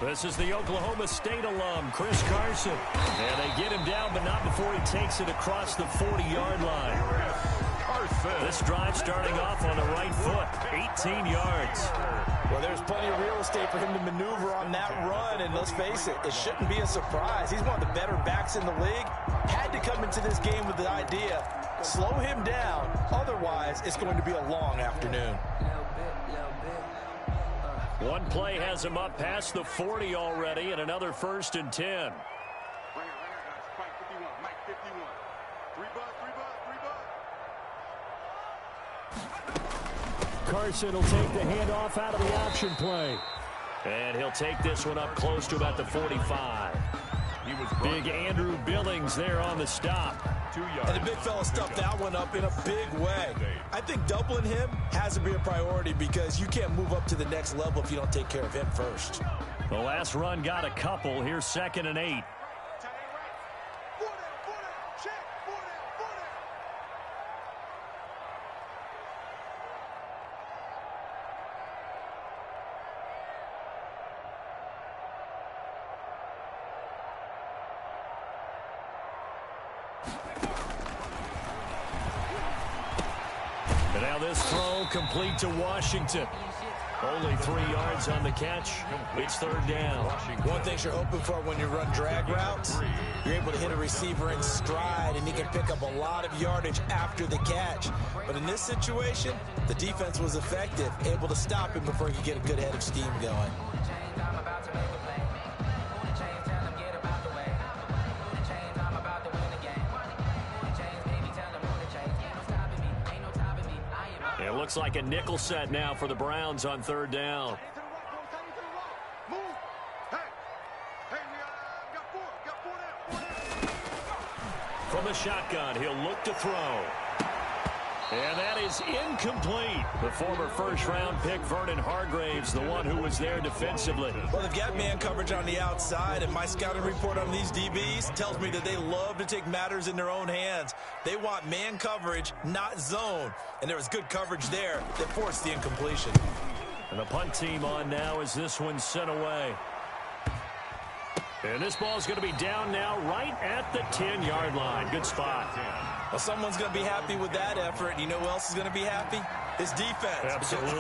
This is the Oklahoma State alum, Chris Carson. And they get him down, but not before he takes it across the 40-yard line. This drive starting off on the right foot, 18 yards. Well, there's plenty of real estate for him to maneuver on that run, and let's face it, it shouldn't be a surprise. He's one of the better backs in the league. Had to come into this game with the idea, slow him down, otherwise it's going to be a long afternoon. One play has him up past the 40 already, and another 1st and 10. Carson will take the handoff out of the option play. And he'll take this one up close to about the 45. Big Andrew Billings there on the stop. And the big fella stuffed that one up in a big way. I think doubling him has to be a priority because you can't move up to the next level if you don't take care of him first. The last run got a couple. Here's 2nd and 8. And now this throw complete to Washington. Only 3 yards on the catch. It's 3rd down. One thing you're hoping for when you run drag routes, you're able to hit a receiver in stride, and he can pick up a lot of yardage after the catch. But in this situation, the defense was effective, able to stop him before he could get a good head of steam going. It looks like a nickel set now for the Browns on 3rd down. From the shotgun, he'll look to throw. And that is incomplete. The former first-round pick, Vernon Hargraves, the one who was there defensively. Well, they've got man coverage on the outside, and my scouting report on these DBs tells me that they love to take matters in their own hands. They want man coverage, not zone. And there was good coverage there that forced the incompletion. And the punt team on now as this one's sent away. And this ball's going to be down now right at the 10-yard line. Good spot. Well, someone's going to be happy with that effort. And you know who else is going to be happy? His defense. Absolutely.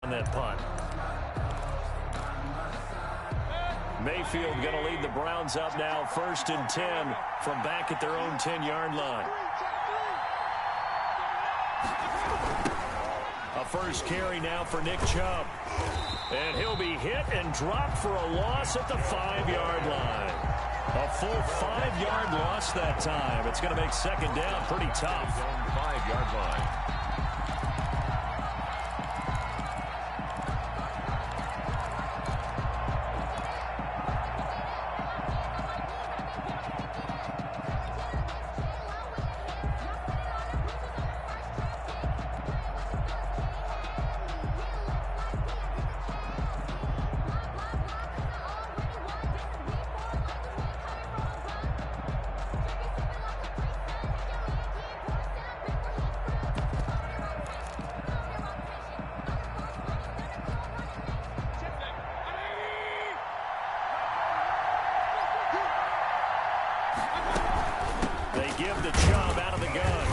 On that punt. Mayfield going to lead the Browns up now 1st and 10 from back at their own 10-yard line. A first carry now for Nick Chubb. And he'll be hit and dropped for a loss at the 5-yard line. A full 5-yard loss that time. It's going to make 2nd down pretty tough. 5-yard line. Give the Chubb out of the gun.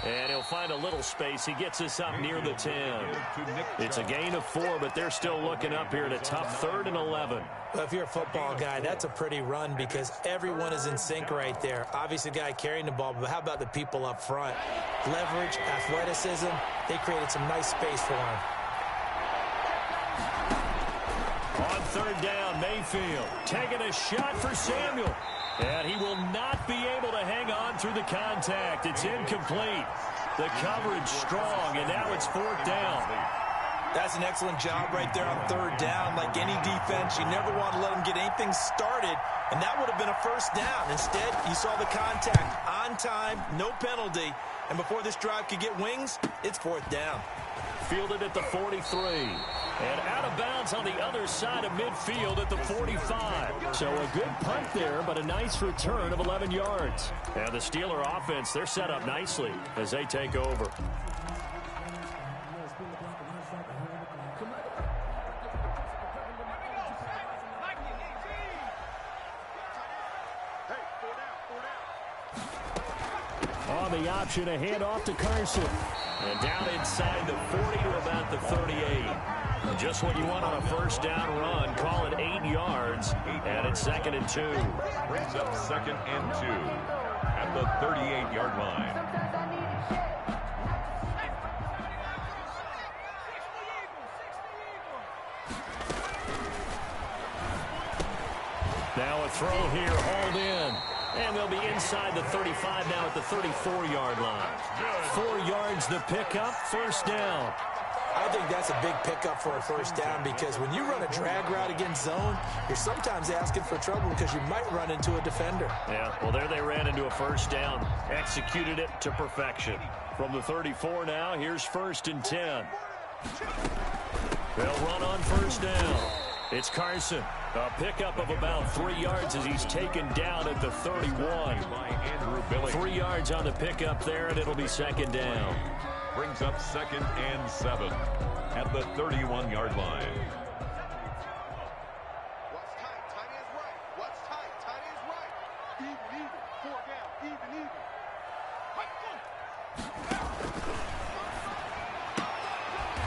And he'll find a little space. He gets us up near the 10. It's a gain of 4, but they're still looking up here at a tough 3rd and 11. Well, if you're a football guy, that's a pretty run because everyone is in sync right there. Obviously, the guy carrying the ball, but how about the people up front? Leverage, athleticism, they created some nice space for him. On 3rd down, Mayfield taking a shot for Samuel. And he will not be able to hang on through the contact. It's incomplete. The coverage strong, and now it's 4th down. That's an excellent job right there on 3rd down. Like any defense, you never want to let them get anything started, and that would have been a 1st down. Instead, you saw the contact on time, no penalty, and before this drive could get wings, it's 4th down. fielded at the 43. And out of bounds on the other side of midfield at the 45. So a good punt there, but a nice return of 11 yards. And the Steeler offense, they're set up nicely as they take over. On the option, a handoff to Carson. And down inside the 40 to about the 38. Just what you want on a first down run. Call it 8 yards. And it's 2nd and 2. Brings up 2nd and 2 at the 38-yard line. Now a throw here, hauled in. And they'll be inside the 35 now at the 34-yard line. 4 yards the pickup, first down. I think that's a big pickup for a first down because when you run a drag route against zone, you're sometimes asking for trouble because you might run into a defender. Yeah, well, there they ran into a first down. Executed it to perfection. From the 34 now, here's 1st and 10. They'll run on first down. It's Carson. A pickup of about 3 yards as he's taken down at the 31. 3 yards on the pickup there, and it'll be 2nd down. Brings up 2nd and 7 at the 31-yard line. What's tight? Tight is right. What's tight? Tight is right. Even. 4 down. Even.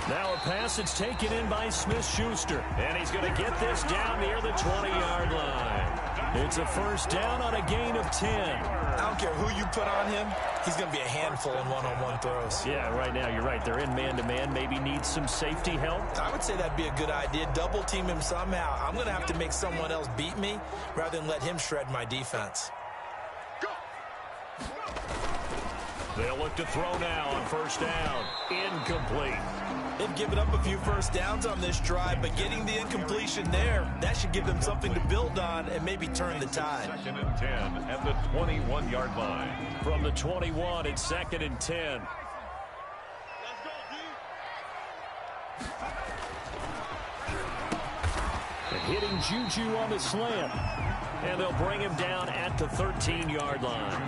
Now a pass that's taken in by Smith-Schuster. And he's going to get this down near the 20-yard line. It's a first down on a gain of 10. I don't care who you put on him. He's going to be a handful in one-on-one throws. Yeah, right now, you're right. They're in man-to-man. Maybe needs some safety help. I would say that'd be a good idea. Double team him somehow. I'm going to have to make someone else beat me rather than let him shred my defense. They'll look to throw now on first down. Incomplete. They've given up a few first downs on this drive, but getting the incompletion there, that should give them something to build on and maybe turn the tide. 2nd and 10 at the 21-yard line. From the 21, it's 2nd and 10. And hitting Juju on the slant. And they'll bring him down at the 13-yard line.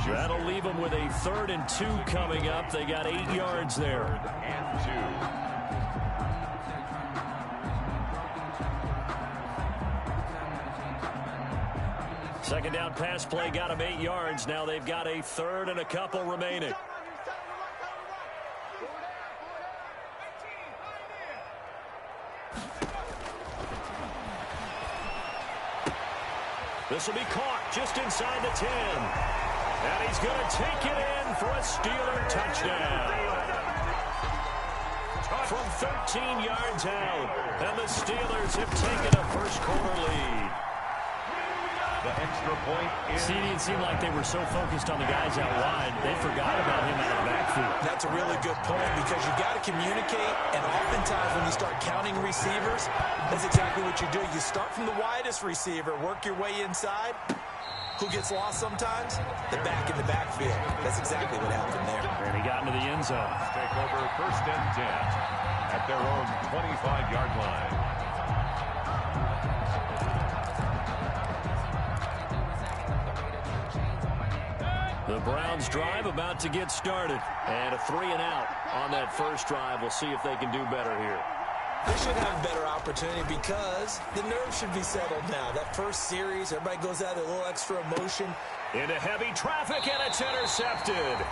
That'll leave them with a 3rd and 2 coming up. They got 8 yards there. 3rd and 2. Second down pass play got them 8 yards. Now they've got a 3rd and a couple remaining. This will be caught just inside the 10. And he's going to take it in for a Steeler touchdown. From 13 yards out. And the Steelers have taken a first quarter lead. The extra point is... See, it didn't seem like they were so focused on the guys out wide, they forgot about him out of the backfield. That's a really good point because you got to communicate, and oftentimes when you start counting receivers, that's exactly what you do. You start from the widest receiver, work your way inside. Who gets lost sometimes? The back in the backfield. That's exactly what happened there. And he got into the end zone. Take over 1st and 10 at their own 25-yard line. The Browns drive about to get started. And a 3 and out on that first drive. We'll see if they can do better here. They should have a better opportunity because the nerves should be settled now. That first series, everybody goes out with a little extra emotion. Into heavy traffic, and it's intercepted.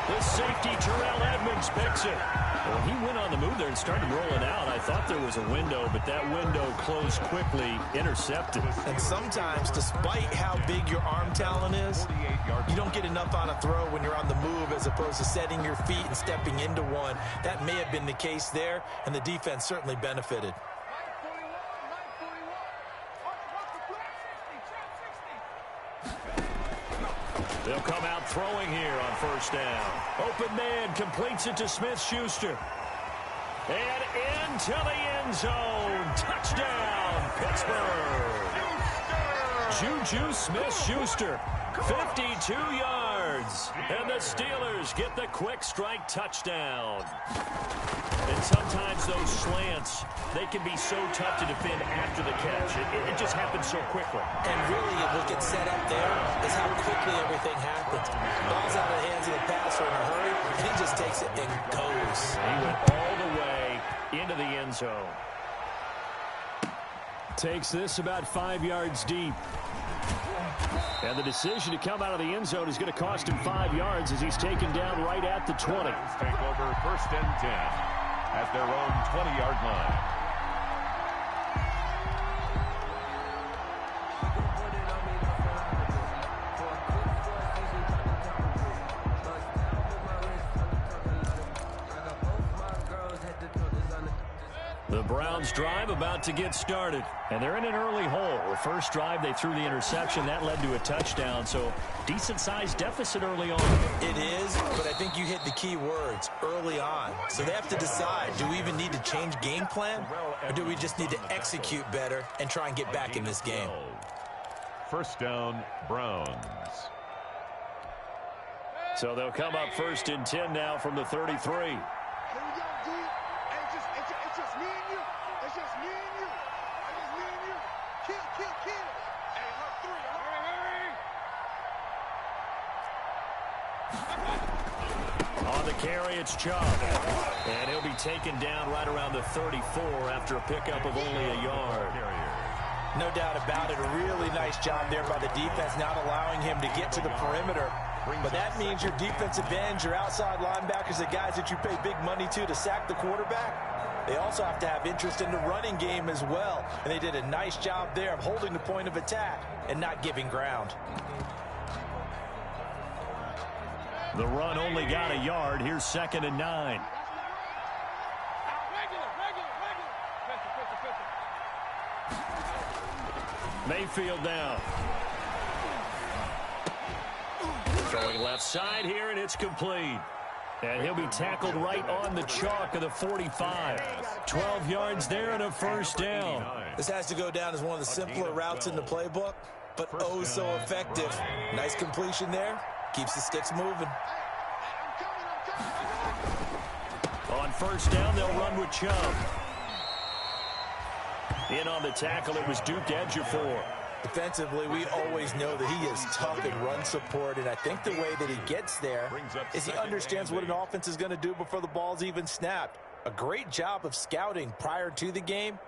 The safety, Terrell Edmonds, picks it. Well, he went on the move there and started rolling out. I thought there was a window, but that window closed quickly, intercepted. And sometimes, despite how big your arm talent is, you don't get enough on a throw when you're on the move as opposed to setting your feet and stepping into one. That may have been the case there, and the defense certainly benefited. They'll come out throwing here on first down. Open man completes it to Smith-Schuster. And into the end zone. Touchdown, Pittsburgh. Juju Smith-Schuster, 52 yards. And the Steelers get the quick strike touchdown. And sometimes those slants, they can be so tough to defend after the catch. It just happens so quickly. And really, what gets set up there is how quickly everything happens. Ball's out of the hands of the passer in a hurry, and he just takes it and goes. He went all the way into the end zone. Takes this about 5 yards deep. And the decision to come out of the end zone is going to cost him 5 yards as he's taken down right at the 20. Take over 1st and 10 at their own 20-yard line. The Browns drive about to get started, and they're in an early hole. The first drive, they threw the interception. That led to a touchdown, so decent-sized deficit early on. It is, but I think you hit the key words, early on. So they have to decide, do we even need to change game plan, or do we just need to execute better and try and get back in this game? 1st down, Browns. So they'll come up 1st and 10 now from the 33. On the carry, it's Chubb. And he'll be taken down right around the 34 after a pickup of only a yard. No doubt about it. A really nice job there by the defense, not allowing him to get to the perimeter. But that means your defensive ends, your outside linebackers, the guys that you pay big money to sack the quarterback, they also have to have interest in the running game as well. And they did a nice job there of holding the point of attack and not giving ground. The run only got a yard. Here's 2nd and 9. Mayfield down. Throwing left side here, and it's complete. And he'll be tackled right on the chalk of the 45. 12 yards there and a 1st down. This has to go down as one of the simpler routes in the playbook, but oh so effective. Nice completion there. Keeps the sticks moving. On 1st down, they'll run with Chubb. In on the tackle, it was Duke Ejiofor. Defensively, we always know that he is tough in run support, and I think the way that he gets there is he understands what an offense is going to do before the ball's even snapped. A great job of scouting prior to the game,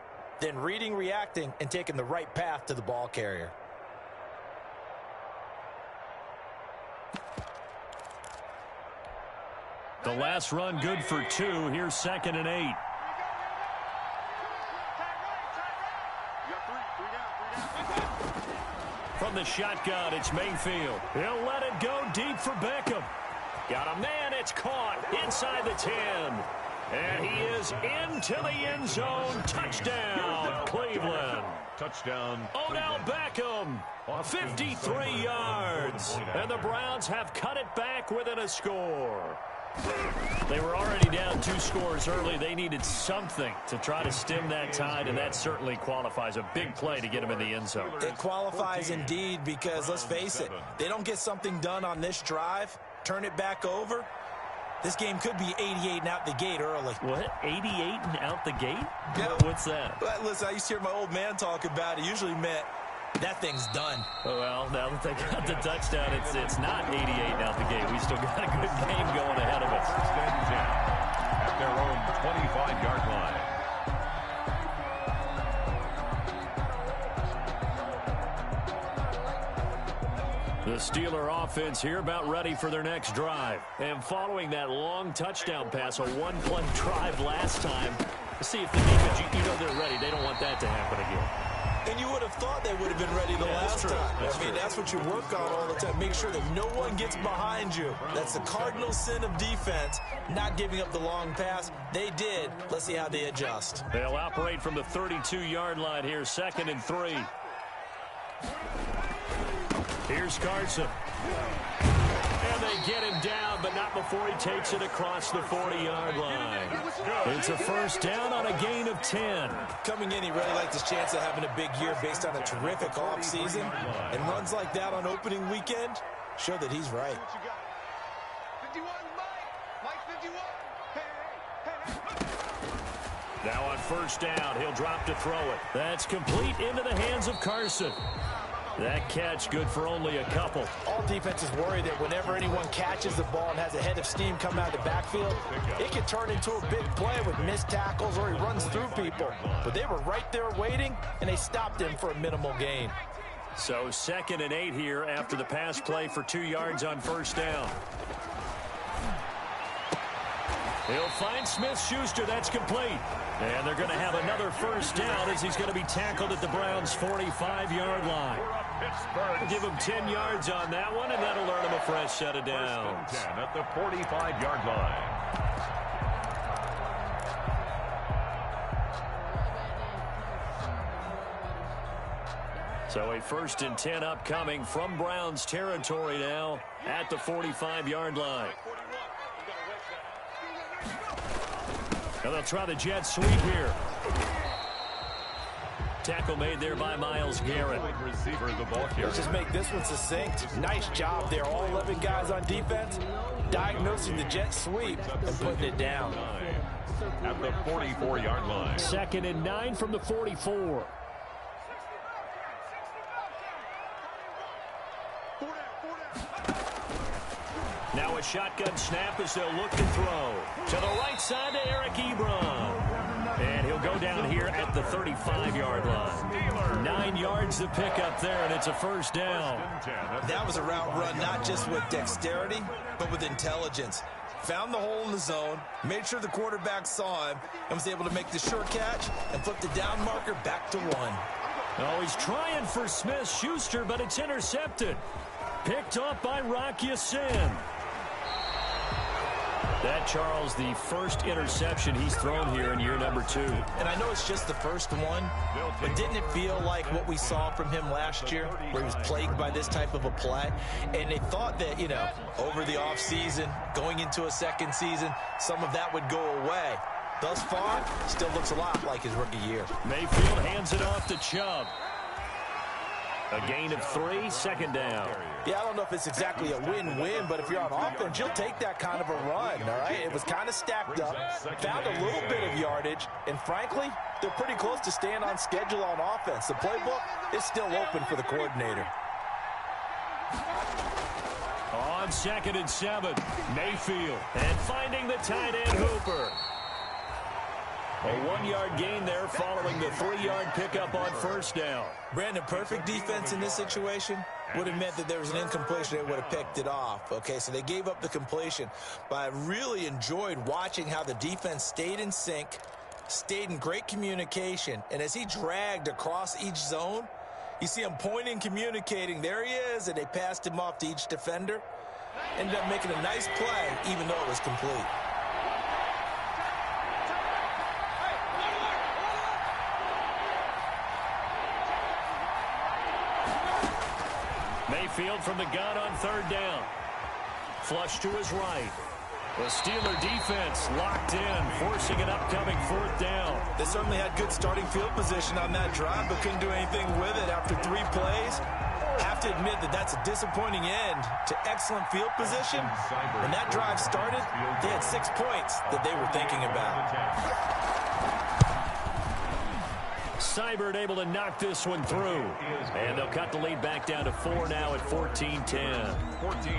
then reading, reacting, and taking the right path to the ball carrier. The last run good for 2. Here's 2nd and 8. From the shotgun, it's Mayfield. He'll let it go deep for Beckham. Got a man, it's caught inside the 10. And he is into the end zone. Touchdown, Cleveland. Touchdown, Odell Beckham, 53 yards. And the Browns have cut it back within a score. They were already down 2 scores early. They needed something to try to stem that tide, and that certainly qualifies. A big play to get them in the end zone. It qualifies indeed because, let's face it, they don't get something done on this drive, turn it back over, this game could be 88 and out the gate early. What? 88 and out the gate? Yeah. What's that? But listen, I used to hear my old man talk about it. It usually meant that thing's done. Oh, well, now that they got the touchdown, it's not 88 and out the gate. We still got a good game going ahead of us. 1st and 10 at their own 25-yard line. The Steeler offense here about ready for their next drive. And following that long touchdown pass, a one-play drive last time, let's see if the defense, you know they're ready. They don't want that to happen again. And you would have thought they would have been ready the last time. I mean, that's what you work on all the time. Make sure that no one gets behind you. That's the cardinal sin of defense, not giving up the long pass. They did. Let's see how they adjust. They'll operate from the 32-yard line here, 2nd and 3. Here's Carson. And they get him down, but not before he takes it across the 40-yard line. It's a first down on a gain of 10. Coming in, he really liked his chance of having a big year based on a terrific offseason. And runs like that on opening weekend show that he's right. 51, Mike 51. Now on first down, he'll drop to throw it. That's complete into the hands of Carson. That catch good for only a couple. All defenses worry that whenever anyone catches the ball and has a head of steam come out of the backfield, it can turn into a big play with missed tackles or he runs through people. But they were right there waiting, and they stopped him for a minimal gain. So 2nd and 8 here after the pass play for 2 yards on first down. He'll find Smith-Schuster. That's complete. And they're going to have another first down as he's going to be tackled at the Browns' 45-yard line. Give him 10 yards on that one, and that'll earn him a fresh set of downs. 10 at the 45-yard line. So a 1st and 10 upcoming from Browns territory now at the 45-yard line. And they'll try the jet sweep here. Tackle made there by Myles Garrett. Receiver, the ball carrier. Let's just make this one succinct. Nice job there. All 11 guys on defense diagnosing the jet sweep and putting it down. At the 44-yard line. 2nd and 9 from the 44. Now a shotgun snap as they'll look to throw. To the right side to Eric Ebron. And he'll go down here at the 35-yard line. 9 yards to pick up there, and it's a first down. That was a route run not just with dexterity, but with intelligence. Found the hole in the zone, made sure the quarterback saw him, and was able to make the short catch and flip the down marker back to 1. Oh, he's trying for Smith-Schuster, but it's intercepted. Picked up by Rocky Sin. That, Charles, the first interception he's thrown here in year number 2. And I know it's just the first one, but didn't it feel like what we saw from him last year, where he was plagued by this type of a play? And they thought that, you know, over the offseason, going into a second season, some of that would go away. Thus far, still looks a lot like his rookie year. Mayfield hands it off to Chubb. A gain of 3, 2nd down. Yeah, I don't know if it's exactly a win-win, but if you're on offense, you'll take that kind of a run, all right? It was kind of stacked up, found a little bit of yardage, and frankly, they're pretty close to staying on schedule on offense. The playbook is still open for the coordinator. On 2nd and 7, Mayfield. And finding the tight end Hooper. A 1-yard gain there following the 3-yard pickup on first down. Brandon, perfect defense in this situation would have meant that there was an incompletion. They would have picked it off. Okay, so they gave up the completion. But I really enjoyed watching how the defense stayed in sync, stayed in great communication. And as he dragged across each zone, you see him pointing, communicating. There he is, and they passed him off to each defender. Ended up making a nice play, even though it was complete. Mayfield from the gun on 3rd down. Flush to his right. The Steeler defense locked in, forcing an upcoming 4th down. They certainly had good starting field position on that drive, but couldn't do anything with it after 3 plays. Have to admit that that's a disappointing end to excellent field position. When that drive started, they had 6 points that they were thinking about. Seibert able to knock this one through. And they'll cut the lead back down to 4 now at 14-10.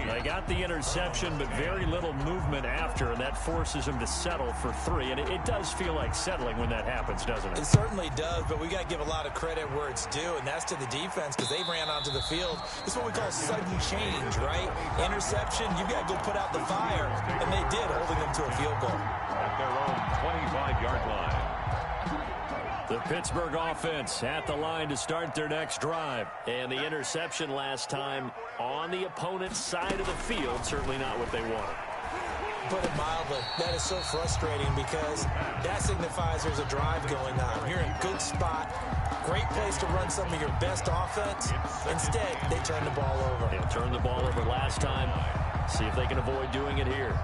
They got the interception, but very little movement after, and that forces them to settle for 3. And it does feel like settling when that happens, doesn't it? It certainly does, but we got to give a lot of credit where it's due, and that's to the defense because they ran onto the field. It's what we call sudden change, right? Interception, you've got to go put out the fire, and they did, holding them to a field goal. At their own 25-yard line. The Pittsburgh offense at the line to start their next drive. And the interception last time on the opponent's side of the field, certainly not what they wanted. Put it mildly, that is so frustrating because that signifies there's a drive going on. You're in a good spot, great place to run some of your best offense. Instead, they turn the ball over. They turned the ball over last time. See if they can avoid doing it here.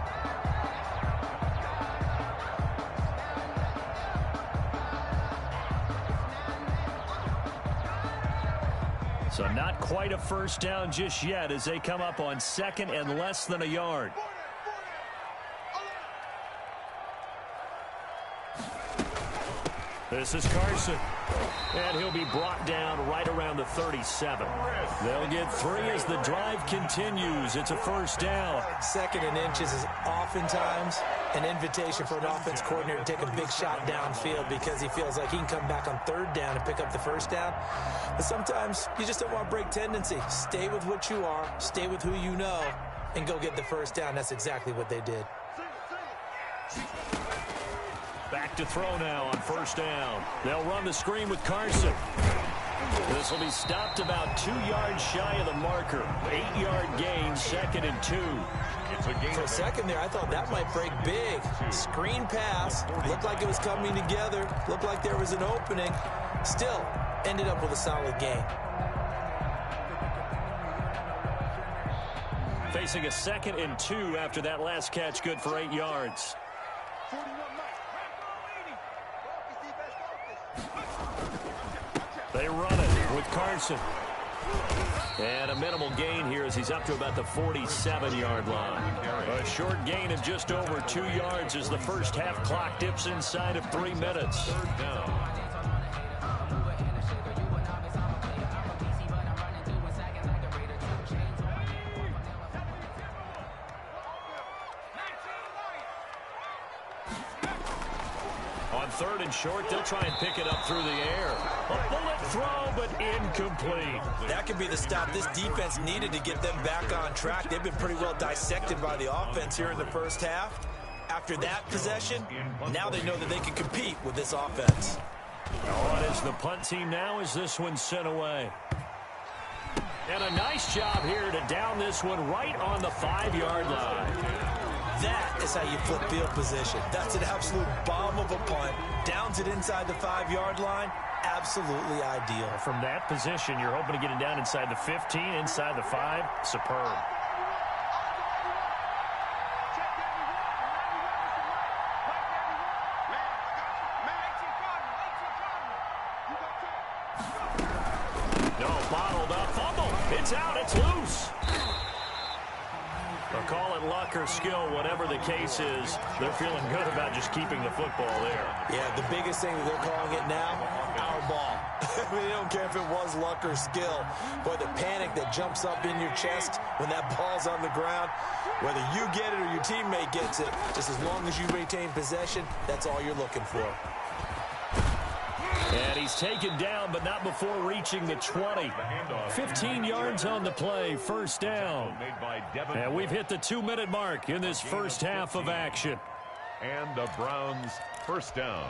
So not quite a first down just yet as they come up on second and less than a yard. This is Carson. And he'll be brought down right around the 37. They'll get 3 as the drive continues. It's a first down. Second and inches is oftentimes an invitation for an offense coordinator to take a big shot downfield because he feels like he can come back on third down and pick up the first down. But sometimes you just don't want to break tendency. Stay with what you are, stay with who you know, and go get the first down. That's exactly what they did. Back to throw now on first down. They'll run the screen with Carson. This will be stopped about 2 yards shy of the marker. 8-yard gain, second and 2. For a second there, I thought that might break big. Screen pass. Looked like it was coming together. Looked like there was an opening. Still, ended up with a solid gain. Facing a second and 2 after that last catch, good for 8 yards. They run it with Carson. And a minimal gain here as he's up to about the 47-yard line. A short gain of just over 2 yards as the first half clock dips inside of 3 minutes. Third down. On third and short, they'll try and pick it up through the air. A bullet throw, but incomplete. That could be the stop this defense needed to get them back on track. They've been pretty well dissected by the offense here in the first half. After that possession, now they know that they can compete with this offense. On is the punt team now as this one's sent away. And a nice job here to down this one right on the 5-yard line. That is how you flip field position. That's an absolute bomb of a punt. Downs it inside the 5-yard line. Absolutely ideal. From that position, you're hoping to get it down inside the 15, inside the 5. Superb. No, bottled up. Fumble. It's out. It's loose. They'll call it luck or skill, whatever the case is. They're feeling good about just keeping the football there. Yeah, the biggest thing that they're calling it now, our ball. I mean, they don't care if it was luck or skill. Boy, the panic that jumps up in your chest when that ball's on the ground, whether you get it or your teammate gets it, just as long as you maintain possession, that's all you're looking for. And he's taken down, but not before reaching the 20. 15 yards on the play, first down. And we've hit the 2-minute mark in this first half of action. And the Browns first down.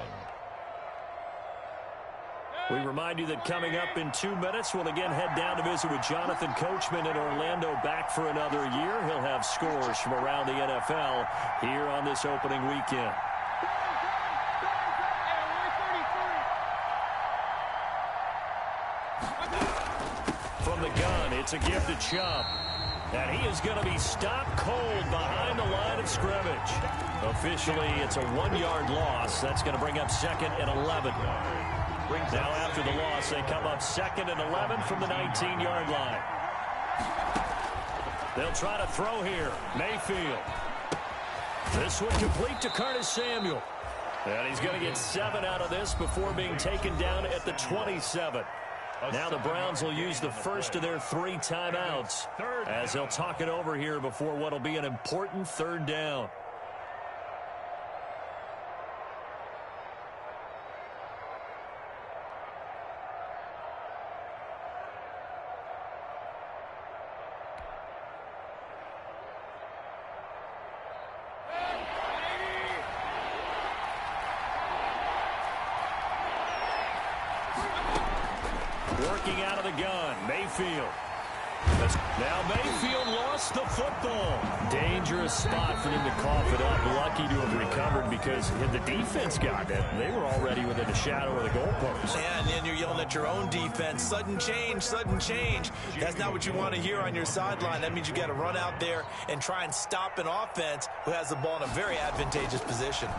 We remind you that coming up in 2 minutes, we'll again head down to visit with Jonathan Coachman in Orlando, back for another year. He'll have scores from around the NFL here on this opening weekend. From the gun, it's a give to Chubb. And he is going to be stopped cold behind the line of scrimmage. Officially, it's a 1-yard loss. That's going to bring up second and 11. Now after the loss, they come up second and 11 from the 19-yard line. They'll try to throw here. Mayfield. This one complete to Curtis Samuel. And he's going to get 7 out of this before being taken down at the 27. Now the Browns will use the first of their 3 timeouts as they'll talk it over here before what will be an important third down. Working out of the gun, Mayfield. Now Mayfield lost the football. Dangerous spot for them to cough it up. Lucky to have recovered because the defense got it. They were already within the shadow of the goalpost. And then you're yelling at your own defense. Sudden change, sudden change. That's not what you want to hear on your sideline. That means you got to run out there and try and stop an offense who has the ball in a very advantageous position.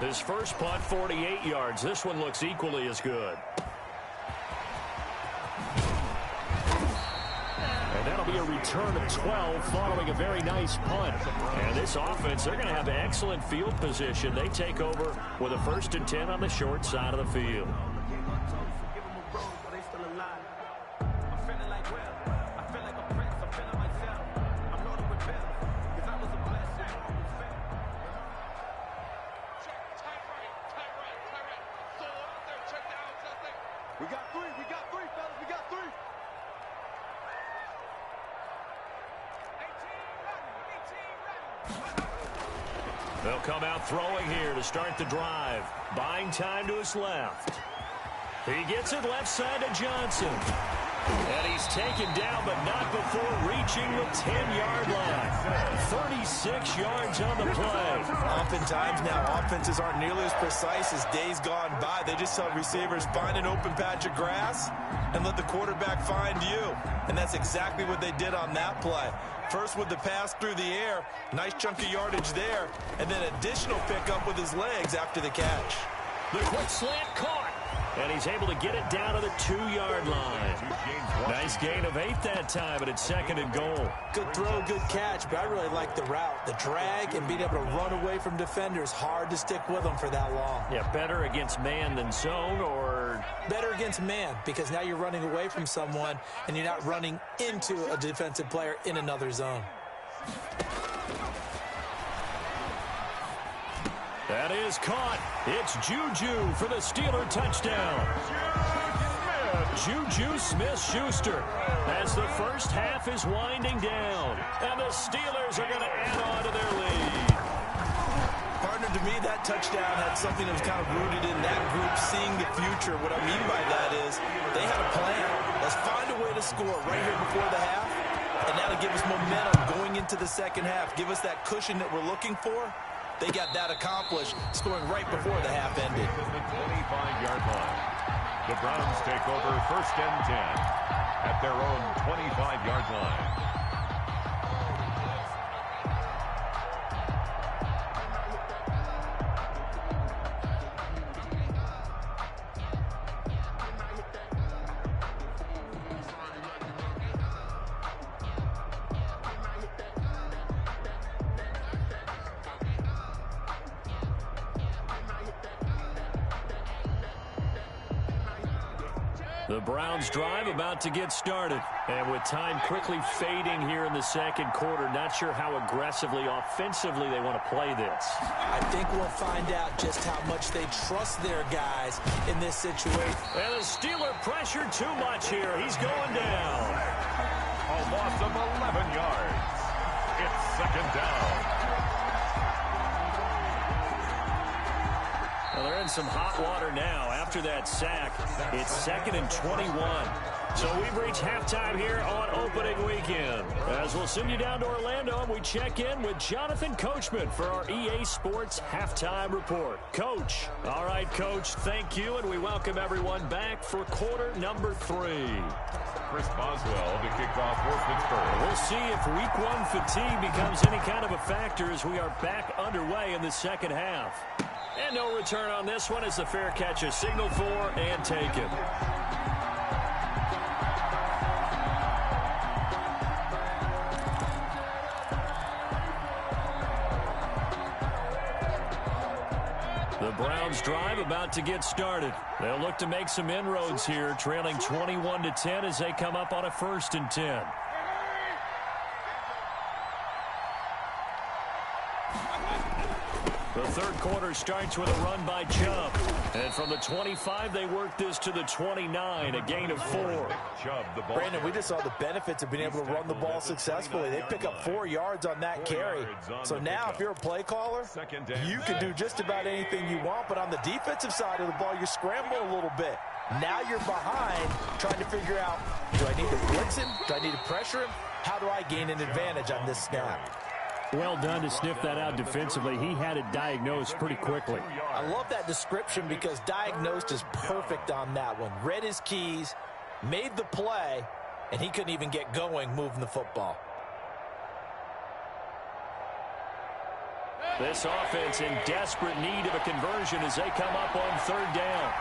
His first punt, 48 yards. This one looks equally as good. And that'll be a return of 12 following a very nice punt. And this offense, they're going to have excellent field position. They take over with a 1st and 10 on the short side of the field. They'll come out throwing here to start the drive. Buying time to his left. He gets it left side to Johnson. And he's taken down, but not before reaching the 10-yard line. 36 yards on the play. Oftentimes now, offenses aren't nearly as precise as days gone by. They just tell receivers, find an open patch of grass and let the quarterback find you. And that's exactly what they did on that play. First with the pass through the air, nice chunk of yardage there, and then additional pickup with his legs after the catch. The quick slant caught, and he's able to get it down to the 2-yard line. Nice gain of 8 that time, and it's 2nd and goal. Good throw, good catch, but I really like the route. The drag and being able to run away from defenders, hard to stick with them for that long. Yeah, better against man than zone, or better against man, because now you're running away from someone and you're not running into a defensive player in another zone. That is caught. It's Juju for the Steeler touchdown. Juju Smith-Schuster as the first half is winding down. And the Steelers are going to add on to their lead. Partner, to me, that touchdown had something that was kind of rooted in that group seeing the future. What I mean by that is they had a plan. Let's find a way to score right here before the half. And that'll give us momentum going into the second half. Give us that cushion that we're looking for. They got that accomplished, scoring right before the half ended. The 25-yard line. The Browns take over 1st and 10 at their own 25-yard line. The Browns drive about to get started. And with time quickly fading here in the second quarter, not sure how aggressively, offensively they want to play this. I think we'll find out just how much they trust their guys in this situation. And the Steeler pressured too much here. He's going down. A loss of 11 yards. It's 2nd down. Well, they're in some hot water now after that sack. It's 2nd and 21. So we've reached halftime here on opening weekend. As we'll send you down to Orlando, and we check in with Jonathan Coachman for our EA Sports Halftime Report. Coach. All right, Coach, thank you, and we welcome everyone back for quarter number 3. Chris Boswell to kick off for Pittsburgh. We'll see if Week 1 fatigue becomes any kind of a factor as we are back underway in the second half. And no return on this one as the fair catch is signaled for and taken. The Browns drive about to get started. They'll look to make some inroads here, trailing 21-10 as they come up on a 1st and 10. The third quarter starts with a run by Chubb. And from the 25, they work this to the 29, a gain of 4. Brandon, we just saw the benefits of being able to run the ball successfully. They pick up 4 yards on that carry. So now if you're a play caller, you can do just about anything you want. But on the defensive side of the ball, you scramble a little bit. Now you're behind, trying to figure out, do I need to blitz him? Do I need to pressure him? How do I gain an advantage on this snap? Well done to sniff that out defensively. He had it diagnosed pretty quickly. I love that description because diagnosed is perfect on that one. Read his keys, made the play, and he couldn't even get going moving the football. This offense in desperate need of a conversion as they come up on third down.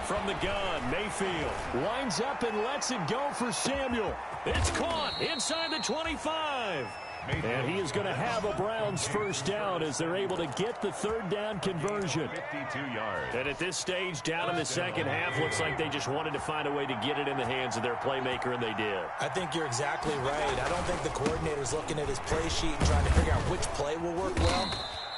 From the gun, Mayfield winds up and lets it go for Samuel. It's caught inside the 25. And he is going to have a Browns first down as they're able to get the third down conversion. 52 yards. And at this stage, down in the second half, looks like they just wanted to find a way to get it in the hands of their playmaker, and they did. I think you're exactly right. I don't think the coordinator's looking at his play sheet and trying to figure out which play will work well.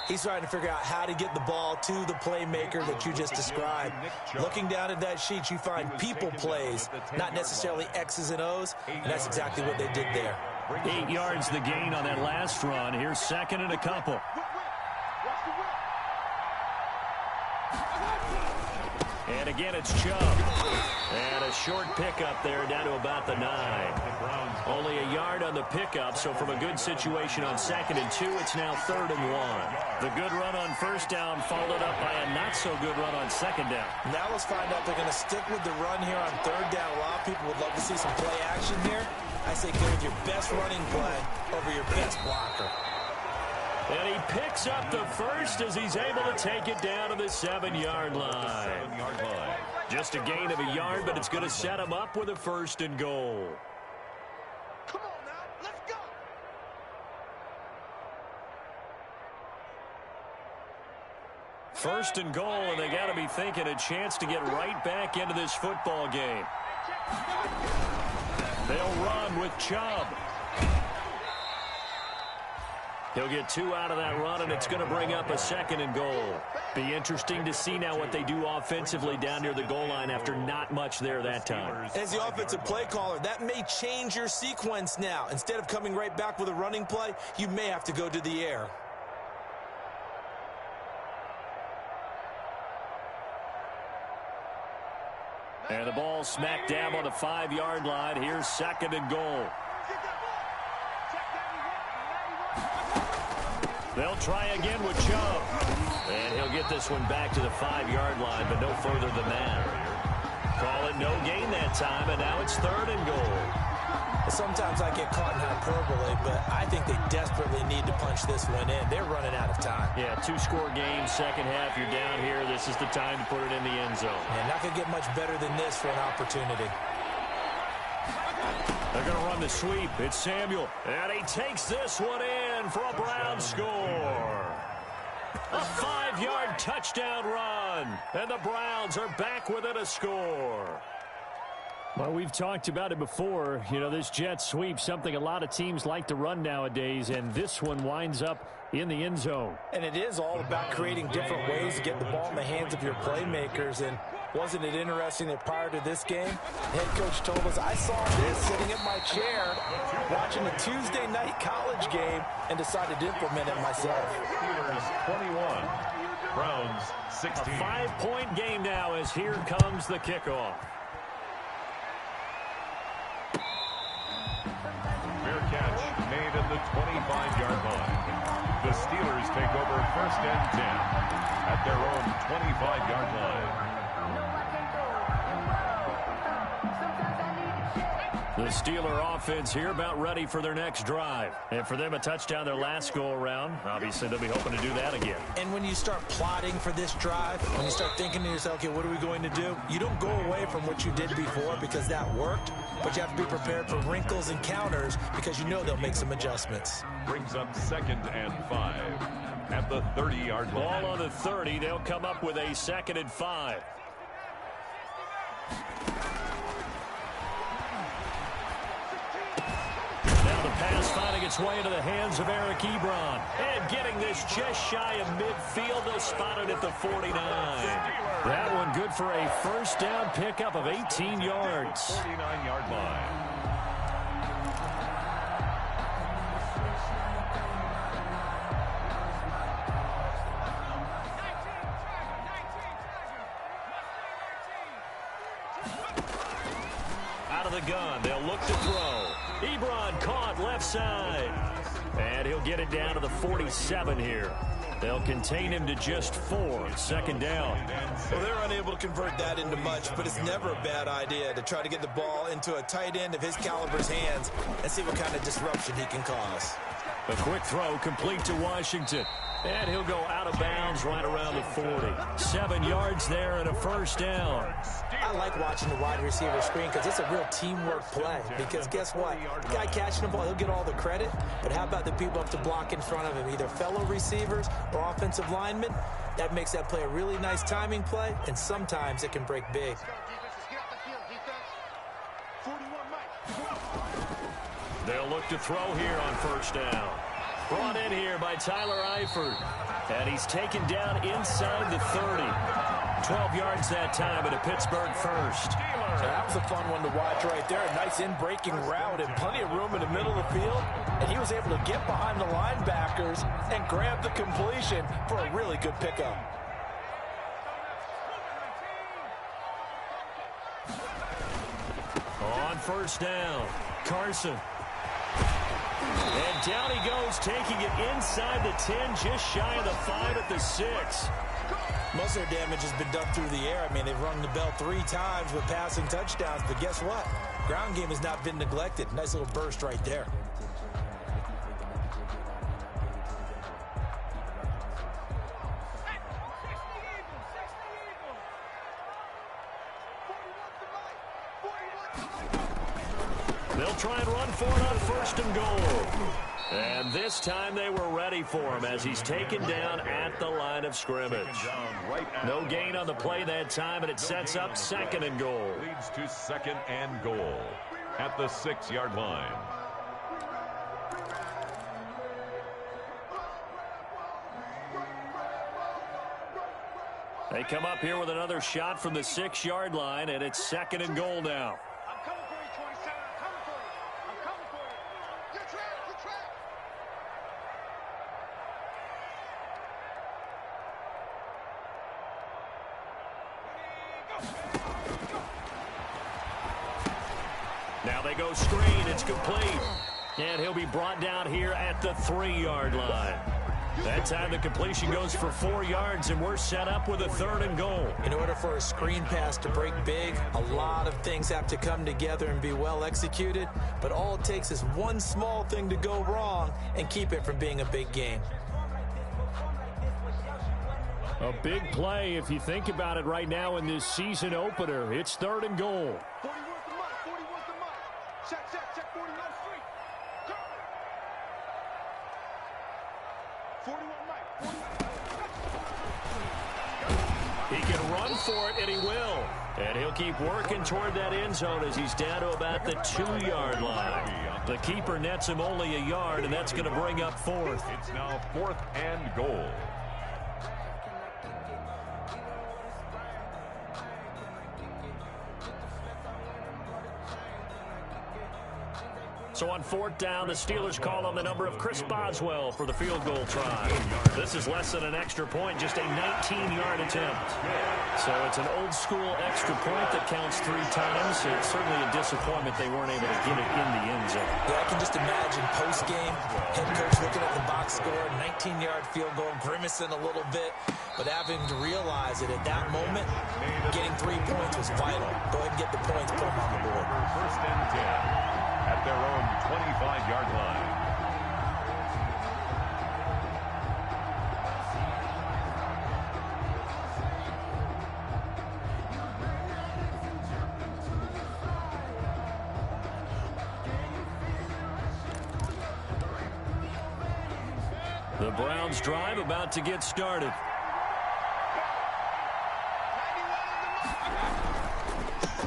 He's trying to figure out how to get the ball to the playmaker that you just described. Looking down at that sheet, you find people plays, not necessarily X's and O's, and that's exactly what they did there. 8 yards the gain on that last run. Here's second and a couple. And again, it's Chubb. And a short pickup there down to about the 9. Only a yard on the pickup, so from a good situation on 2nd and 2, it's now 3rd and 1. The good run on first down followed up by a not-so-good run on 2nd down. Now let's find out if they're going to stick with the run here on 3rd down. A lot of people would love to see some play action here. I say go with your best running play over your best blocker. And he picks up the first as he's able to take it down to the 7-yard line. Just a gain of a yard, but it's going to set him up with a 1st and goal. Come on now, let's go. First and goal, and they got to be thinking a chance to get right back into this football game. They'll run with Chubb. He'll get 2 out of that run, and it's going to bring up a 2nd and goal. Be interesting to see now what they do offensively down near the goal line after not much there that time. As the offensive play caller, that may change your sequence now. Instead of coming right back with a running play, you may have to go to the air. And the ball smack dab on the 5-yard line. Here's 2nd and goal. They'll try again with Chubb. And he'll get this one back to the 5-yard line, but no further than that. Call it no gain that time, and now it's 3rd and goal. Sometimes I get caught in hyperbole, but I think they desperately need to punch this one in. They're running out of time. Yeah, 2-score game, second half. You're down here. This is the time to put it in the end zone. And not going to get much better than this for an opportunity. They're going to run the sweep. It's Samuel. And he takes this one in for a Brown score. A 5-yard touchdown run. And the Browns are back within a score. Well, we've talked about it before. You know, this jet sweep, something a lot of teams like to run nowadays, and this one winds up in the end zone. And it is all about creating different ways to get the ball in the hands of your playmakers. And wasn't it interesting that prior to this game, the head coach told us, I saw this sitting in my chair watching a Tuesday night college game and decided to implement it myself. Steelers 21, Browns 16. A 5-point game now as here comes the kickoff. Fair catch made at the 25-yard line. The Steelers take over 1st and 10 at their own 25-yard line. The Steeler offense here about ready for their next drive. And for them, a touchdown their last go-around. Obviously, they'll be hoping to do that again. And when you start plotting for this drive, when you start thinking to yourself, okay, what are we going to do? You don't go away from what you did before because that worked, but you have to be prepared for wrinkles and counters because you know they'll make some adjustments. Brings up 2nd and 5 at the 30-yard line. Ball on the 30. They'll come up with a 2nd and 5. Pass finding its way into the hands of Eric Ebron. And getting this just shy of midfield. They'll spot it at the 49. That one good for a 1st down pickup of 18 yards. 49-yard line. out of the gun. They'll look to throw. Ebron caught left side. And he'll get it down to the 47 here. They'll contain him to just 4. Second down. Well, they're unable to convert that into much, but it's never a bad idea to try to get the ball into a tight end of his caliber's hands and see what kind of disruption he can cause. A quick throw complete to Washington. And he'll go out of bounds right around the 40. 7 yards there and a first down. I like watching the wide receiver screen because it's a real teamwork play. Because guess what? The guy catching the ball, he'll get all the credit. But how about the people up to block in front of him, either fellow receivers or offensive linemen? That makes that play a really nice timing play, and sometimes it can break big. They'll look to throw here on first down. Brought in here by Tyler Eifert. And he's taken down inside the 30. 12 yards that time, and a Pittsburgh first. So that was a fun one to watch right there. A nice in-breaking route and plenty of room in the middle of the field. And he was able to get behind the linebackers and grab the completion for a really good pickup. On first down, Carson. And down he goes, taking it inside the 10, just shy of the 5 at the 6. Most of their damage has been done through the air. I mean, they've rung the bell 3 times with passing touchdowns, but guess what? Ground game has not been neglected. Nice little burst right there. They'll try and run for it on first and goal. And this time they were ready for him as he's taken down at the line of scrimmage. No gain on the play that time, and it sets up second and goal. Leads to second and goal at the 6-yard line. They come up here with another shot from the 6-yard line, and it's second and goal now. Now they go screen. It's complete. And he'll be brought down here at the 3-yard line. That time the completion goes for 4 yards, and we're set up with a third and goal. In order for a screen pass to break big, a lot of things have to come together and be well executed. But all it takes is one small thing to go wrong and keep it from being a big game. A big play if you think about it right now in this season opener. It's third and goal. 41's the mark. 41's the mark. Check 41 free. Go. 41 Mike. He can run for it, and he will. And he'll keep working toward that end zone as he's down to about the 2-yard line. The keeper nets him only a yard, and that's going to bring up fourth. It's now 4th and goal. So on 4th down, the Steelers call on the number of Chris Boswell for the field goal try. This is less than an extra point, just a 19-yard attempt. So it's an old-school extra point that counts 3 times. It's certainly a disappointment they weren't able to get it in the end zone. Yeah, I can just imagine post-game, head coach looking at the box score, 19-yard field goal, grimacing a little bit, but having to realize that at that moment, getting 3 points was vital. Go ahead and get the points, put them on the board. First and 10 at their own 25-yard line. The Browns drive about to get started.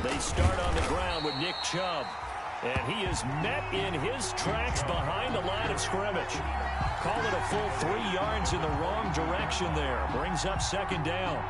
They start on the ground with Nick Chubb. And he is met in his tracks behind the line of scrimmage. Call it a full 3 yards in the wrong direction there. Brings up second down.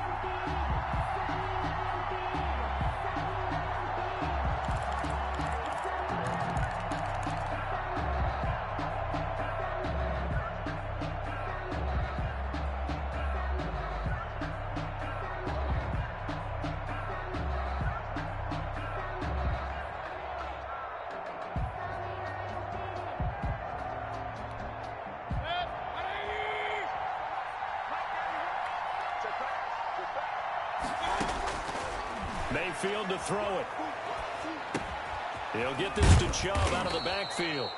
Mayfield to throw it. He'll get this to Chubb out of the backfield.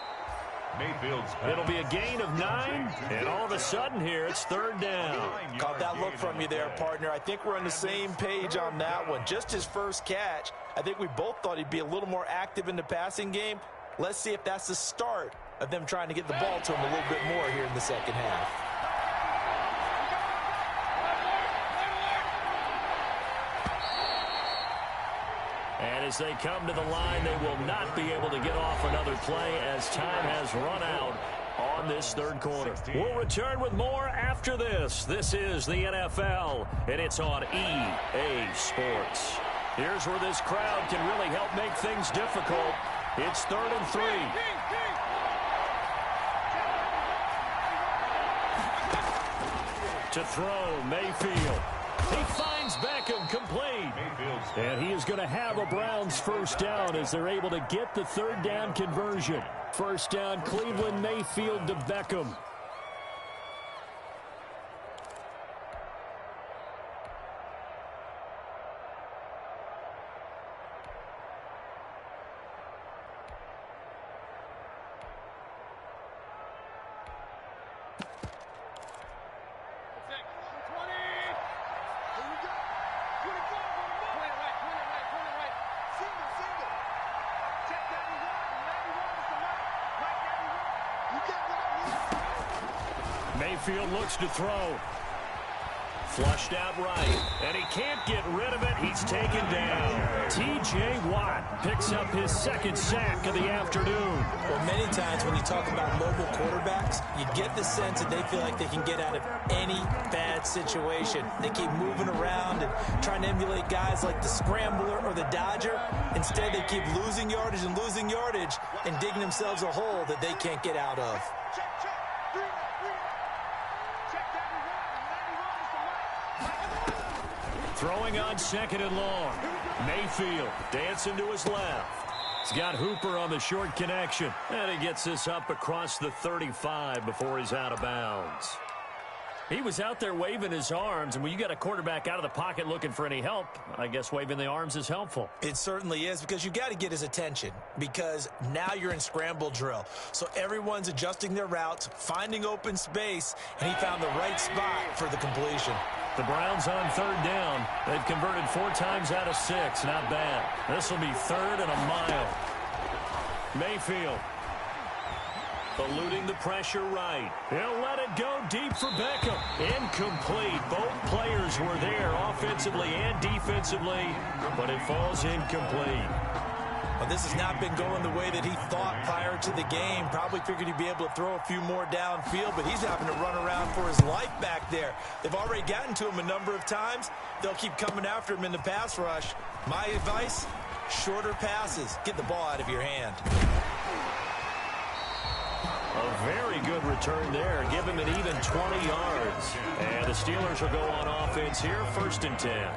Mayfield's It'll be a gain of 9, and all of a sudden here, it's 3rd down. Caught that look from you there, partner. I think we're on the same page on that one. Just his first catch. I think we both thought he'd be a little more active in the passing game. Let's see if that's the start of them trying to get the ball to him a little bit more here in the second half. And as they come to the line, they will not be able to get off another play as time has run out on this 3rd quarter. We'll return with more after this. This is the NFL, and it's on EA Sports. Here's where this crowd can really help make things difficult. It's 3rd and 3. To throw, Mayfield. He finds Beckham complete. And he is going to have a Browns first down as they're able to get the 3rd down conversion. First down, Cleveland, Mayfield to Beckham. Mayfield looks to throw. Flushed out right, and he can't get rid of it. He's taken down. T.J. Watt picks up his 2nd sack of the afternoon. Well, many times when you talk about mobile quarterbacks, you get the sense that they feel like they can get out of any bad situation. They keep moving around and trying to emulate guys like the Scrambler or the Dodger. Instead, they keep losing yardage and digging themselves a hole that they can't get out of. Throwing on 2nd and long. Mayfield dancing to his left. He's got Hooper on the short connection. And he gets this up across the 35 before he's out of bounds. He was out there waving his arms, and when you got a quarterback out of the pocket looking for any help, I guess waving the arms is helpful. It certainly is, because you got to get his attention, because now you're in scramble drill. So everyone's adjusting their routes, finding open space, and he found the right spot for the completion. The Browns on 3rd down. They've converted 4 times out of 6. Not bad. This will be 3rd and a mile. Mayfield eluding the pressure right. He'll let it go deep for Beckham. Incomplete. Both players were there offensively and defensively, but it falls incomplete. Well, this has not been going the way that he thought prior to the game. Probably figured he'd be able to throw a few more downfield, but he's having to run around for his life back there. They've already gotten to him a number of times. They'll keep coming after him in the pass rush. My advice, shorter passes. Get the ball out of your hand. A very good return there. Give him an even 20 yards. And the Steelers will go on offense here, 1st and 10.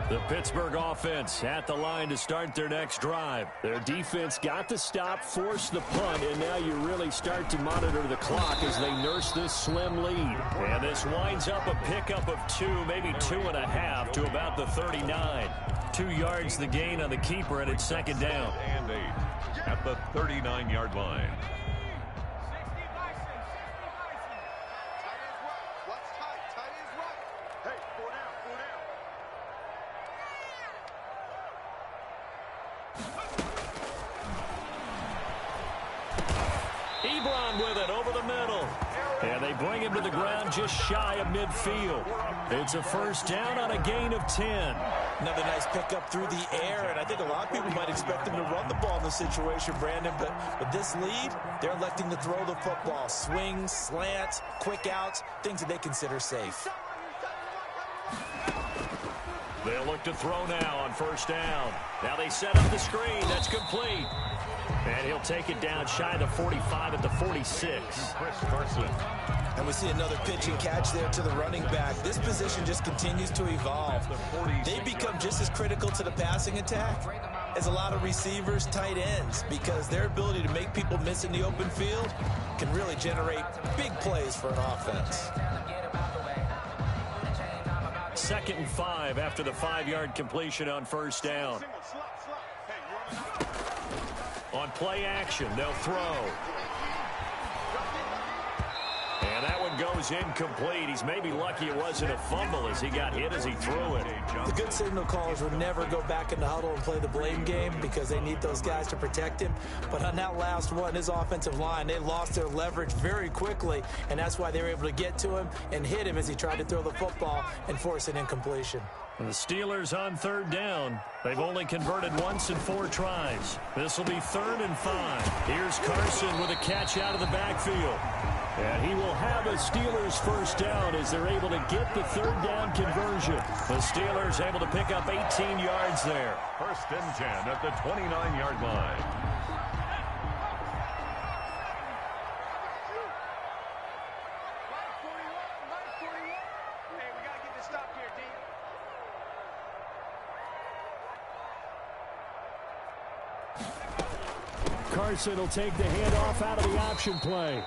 The Pittsburgh offense at the line to start their next drive. Their defense got the stop, forced the punt, and now you really start to monitor the clock as they nurse this slim lead. And this winds up a pickup of 2, maybe 2.5 to about the 39. 2 yards the gain on the keeper, and it's 2nd down. And 8 at the 39-yard line. With it over the middle. And they bring him to the ground just shy of midfield. It's a 1st down on a gain of 10. Another nice pickup through the air, and I think a lot of people might expect them to run the ball in this situation, Brandon, but with this lead, they're electing to throw the football. Swings, slants, quick outs, things that they consider safe. They'll look to throw now on 1st down. Now they set up the screen. That's complete. And he'll take it down shy of the 45 at the 46. Chris Carson. And we see another pitch and catch there to the running back. This position just continues to evolve. They become just as critical to the passing attack is a lot of receivers, tight ends, because their ability to make people miss in the open field can really generate big plays for an offense. 2nd and 5 after the 5-yard completion on first down. On play action, they'll throw. And that one goes incomplete. He's maybe lucky it wasn't a fumble as he got hit as he threw it. The good signal callers would never go back in the huddle and play the blame game because they need those guys to protect him. But on that last one, his offensive line, they lost their leverage very quickly, and that's why they were able to get to him and hit him as he tried to throw the football and force an incompletion. And the Steelers on 3rd down. They've only converted once in 4 tries. This will be 3rd and 5. Here's Carson with a catch out of the backfield. And he will have a Steelers first down as they're able to get the 3rd down conversion. The Steelers able to pick up 18 yards there. 1st and 10 at the 29-yard line. Carson will take the handoff out of the option play.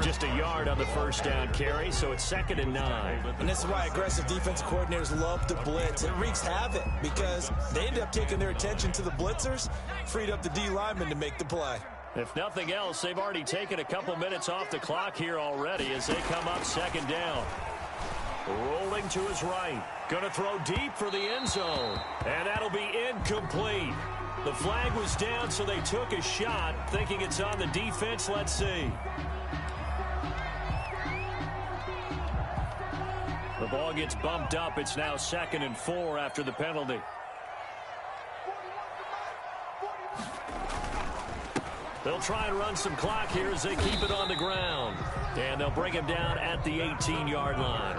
Just a yard on the first down carry, so it's 2nd and 9. And this is why aggressive defensive coordinators love to blitz. It wreaks havoc because they end up taking their attention to the blitzers, freed up the D lineman to make the play. If nothing else, they've already taken a couple minutes off the clock here already as they come up 2nd down. Rolling to his right. Going to throw deep for the end zone. And that'll be incomplete. The flag was down, so they took a shot, thinking it's on the defense. Let's see. The ball gets bumped up. It's now 2nd and 4 after the penalty. They'll try and run some clock here as they keep it on the ground. And they'll bring him down at the 18-yard line.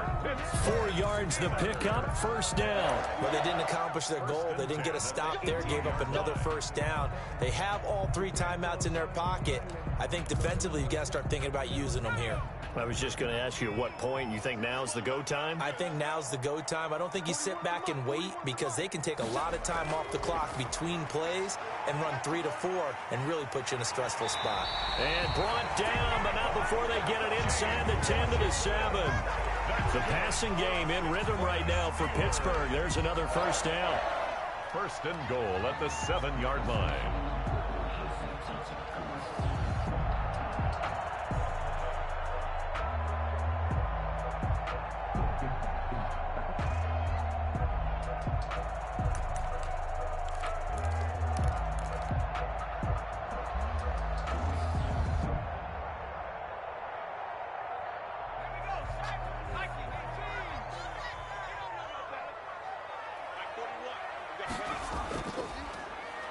4 yards the pickup, first down. But they didn't accomplish their goal. They didn't get a stop there, gave up another first down. They have all 3 timeouts in their pocket. I think defensively you've got to start thinking about using them here. I was just going to ask you at what point you think now's the go time? I think now's the go time. I don't think you sit back and wait because they can take a lot of time off the clock between plays and run 3 to 4 and really put you in a stressful spot. And brought down, but not before they get it inside the 10 to the 7. The passing game in rhythm right now for Pittsburgh. There's another first down. 1st and goal at the 7-yard line.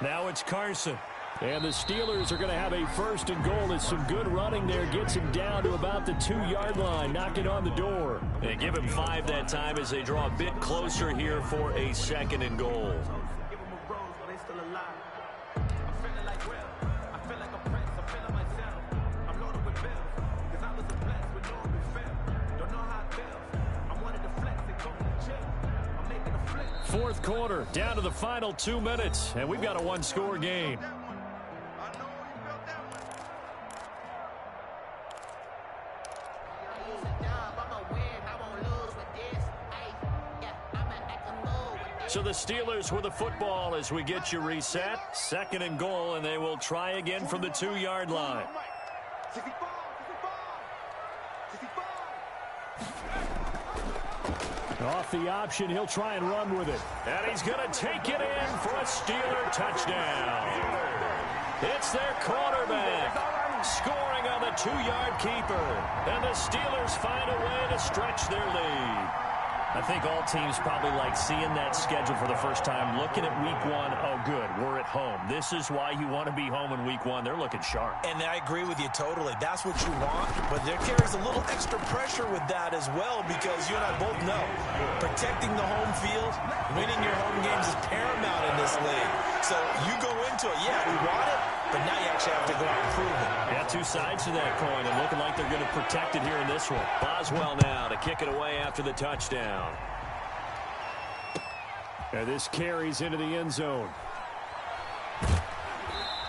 Now it's Carson. And the Steelers are going to have a 1st and goal as some good running there gets him down to about the 2-yard line, knocking on the door. They give him 5 that time as they draw a bit closer here for a 2nd and goal. Fourth quarter, down to the final 2 minutes, and we've got a 1-score game. So the Steelers with the football as we get you reset. 2nd and goal, and they will try again from the 2-yard line. Off the option, he'll try and run with it. And he's going to take it in for a Steeler touchdown. It's their quarterback scoring on the 2-yard keeper. And the Steelers find a way to stretch their lead. I think all teams probably like seeing that schedule for the first time, looking at Week 1. Oh, good, we're at home. This is why you want to be home in Week 1. They're looking sharp. And I agree with you totally. That's what you want, but there carries a little extra pressure with that as well because you and I both know protecting the home field, winning your home games is paramount in this league. So you go into it, yeah, we want it, but now you actually have to go out and prove it. Yeah, 2 sides to that coin, and looking like they're going to protect it here in this one. Boswell now to kick it away after the touchdown. And this carries into the end zone.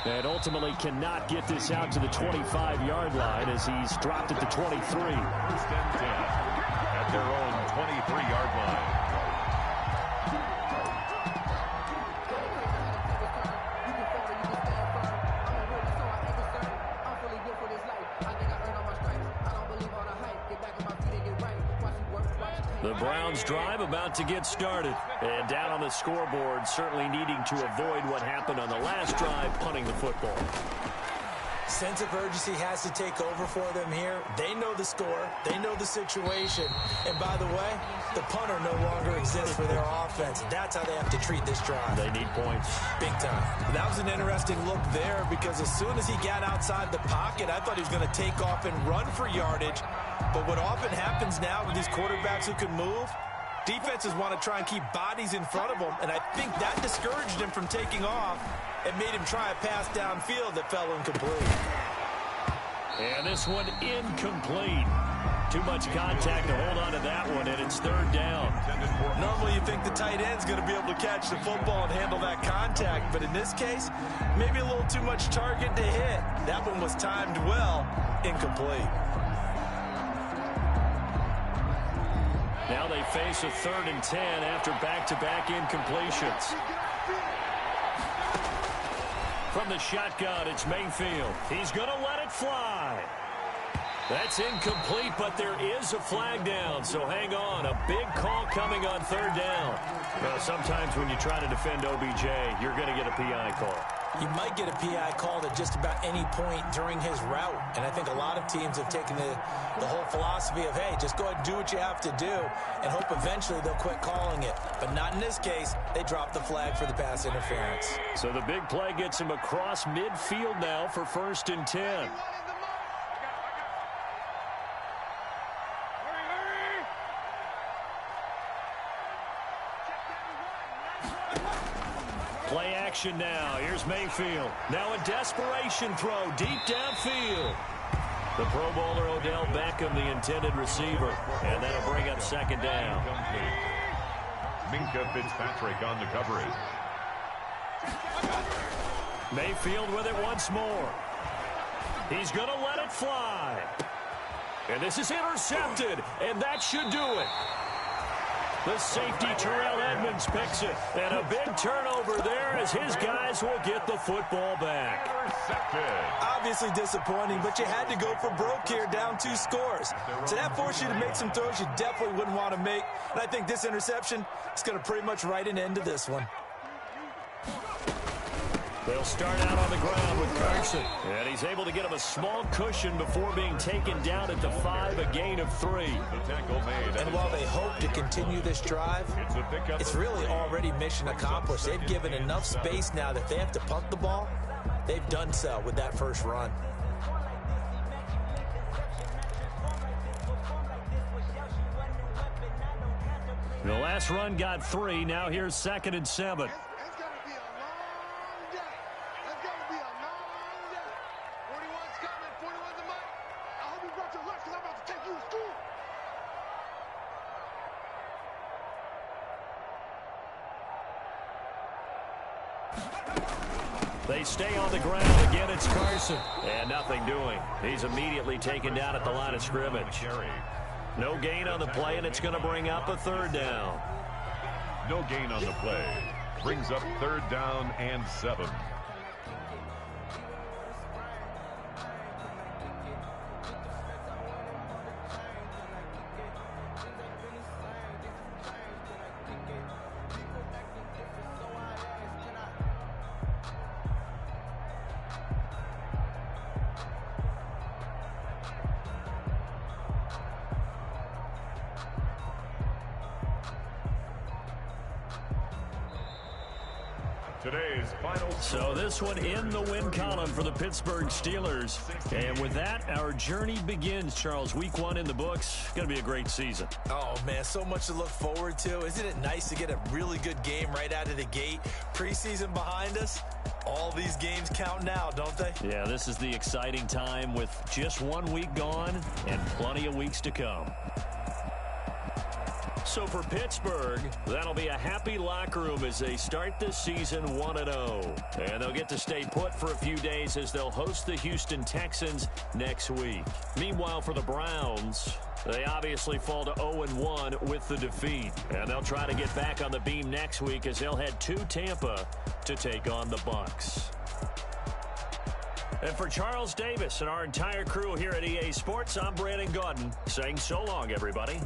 And ultimately cannot get this out to the 25-yard line as he's dropped at the 23. First and 10 at their own 23-yard line. The Browns drive about to get started. And down on the scoreboard, certainly needing to avoid what happened on the last drive, punting the football. Sense of urgency has to take over for them here. They know the score. They know the situation. And by the way, the punter no longer exists for their offense. That's how they have to treat this drive. They need points. Big time. That was an interesting look there because as soon as he got outside the pocket, I thought he was going to take off and run for yardage. But what often happens now with these quarterbacks who can move, defenses want to try and keep bodies in front of them, and I think that discouraged him from taking off and made him try a pass downfield that fell incomplete. And this one incomplete. Too much contact to hold on to that one, and it's third down. Normally you think the tight end's going to be able to catch the football and handle that contact, but in this case, maybe a little too much target to hit. That one was timed well, incomplete. Now they face a 3rd and 10 after back-to-back incompletions. From the shotgun, it's Mayfield. He's going to let it fly. That's incomplete, but there is a flag down, so hang on. A big call coming on 3rd down. Well, sometimes when you try to defend OBJ, you're going to get a PI call. You might get a PI called at just about any point during his route. And I think a lot of teams have taken the whole philosophy of, hey, just go ahead and do what you have to do and hope eventually they'll quit calling it. But not in this case. They dropped the flag for the pass interference. So the big play gets him across midfield now for 1st and 10. Play action now. Here's Mayfield. Now a desperation throw deep downfield. The Pro Bowler Odell Beckham, the intended receiver. And that'll bring up 2nd down. Minka Fitzpatrick on the coverage. Mayfield with it once more. He's going to let it fly. And this is intercepted. And that should do it. The safety, Terrell Edmonds, picks it. And a big turnover there as his guys will get the football back. Obviously disappointing, but you had to go for broke here, down 2 scores. So that forced you to make some throws you definitely wouldn't want to make. And I think this interception is going to pretty much write an end to this one. They'll start out on the ground with Carson. And he's able to get him a small cushion before being taken down at the 5, a gain of 3. And while they hope to continue this drive, it's really already mission accomplished. They've given enough space now that if they have to punt the ball, they've done so with that first run. The last run got 3. Now here's 2nd and 7. They stay on the ground. Again, it's Carson. And nothing doing. He's immediately taken down at the line of scrimmage. No gain on the play, and it's going to bring up a 3rd down. No gain on the play. Brings up 3rd down and 7. Today's final. So this one in the win column for the Pittsburgh Steelers. And with that, our journey begins, Charles. Week 1 in the books. Going to be a great season. Oh, man, so much to look forward to. Isn't it nice to get a really good game right out of the gate? Preseason behind us. All these games count now, don't they? Yeah, this is the exciting time with just 1 week gone and plenty of weeks to come. So for Pittsburgh, that'll be a happy locker room as they start this season 1-0. And they'll get to stay put for a few days as they'll host the Houston Texans next week. Meanwhile, for the Browns, they obviously fall to 0-1 with the defeat. And they'll try to get back on the beam next week as they'll head to Tampa to take on the Bucs. And for Charles Davis and our entire crew here at EA Sports, I'm Brandon Gaudin saying so long, everybody.